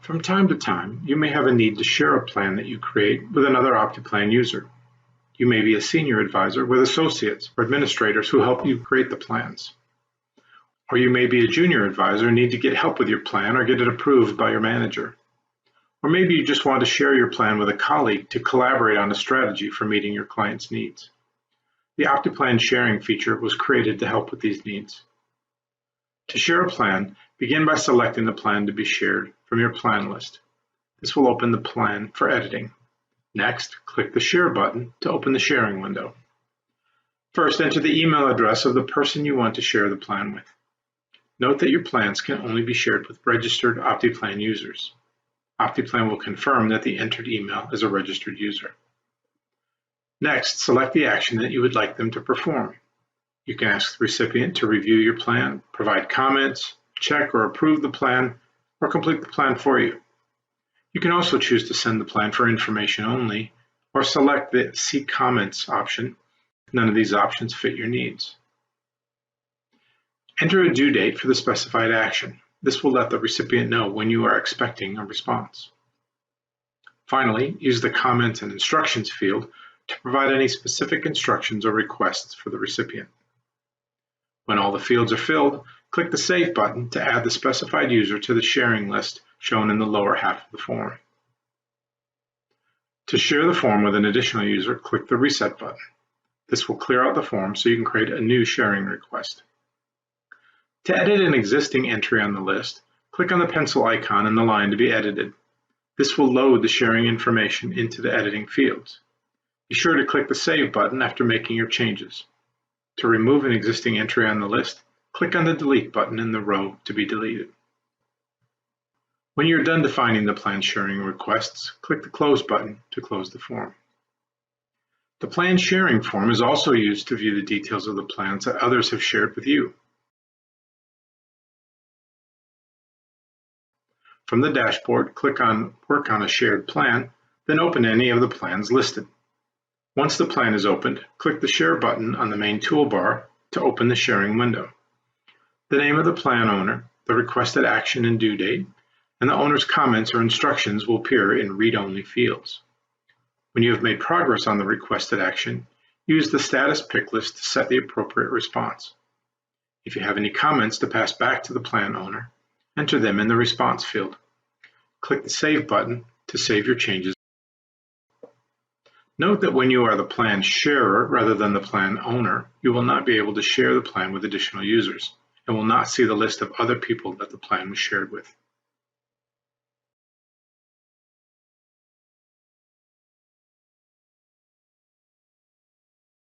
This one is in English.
From time to time, you may have a need to share a plan that you create with another OptiPlan user. You may be a senior advisor with associates or administrators who help you create the plans. Or you may be a junior advisor and need to get help with your plan or get it approved by your manager. Or maybe you just want to share your plan with a colleague to collaborate on a strategy for meeting your client's needs. The OptiPlan sharing feature was created to help with these needs. To share a plan, begin by selecting the plan to be shared from your plan list. This will open the plan for editing. Next, click the Share button to open the sharing window. First, enter the email address of the person you want to share the plan with. Note that your plans can only be shared with registered OptiPlan users. OptiPlan will confirm that the entered email is a registered user. Next, select the action that you would like them to perform. You can ask the recipient to review your plan, provide comments, check or approve the plan, or complete the plan for you. You can also choose to send the plan for information only, or select the See Comments option if none of these options fit your needs. Enter a due date for the specified action. This will let the recipient know when you are expecting a response. Finally, use the Comments and Instructions field to provide any specific instructions or requests for the recipient. When all the fields are filled, click the Save button to add the specified user to the sharing list shown in the lower half of the form. To share the form with an additional user, click the Reset button. This will clear out the form so you can create a new sharing request. To edit an existing entry on the list, click on the pencil icon in the line to be edited. This will load the sharing information into the editing fields. Be sure to click the Save button after making your changes. To remove an existing entry on the list, click on the Delete button in the row to be deleted. When you're done defining the plan sharing requests, click the Close button to close the form. The plan sharing form is also used to view the details of the plans that others have shared with you. From the dashboard, click on Work on a Shared Plan, then open any of the plans listed. Once the plan is opened, click the Share button on the main toolbar to open the sharing window. The name of the plan owner, the requested action and due date, and the owner's comments or instructions will appear in read-only fields. When you have made progress on the requested action, use the status pick list to set the appropriate response. If you have any comments to pass back to the plan owner, enter them in the response field. Click the Save button to save your changes. Note that when you are the plan sharer rather than the plan owner, you will not be able to share the plan with additional users and will not see the list of other people that the plan was shared with.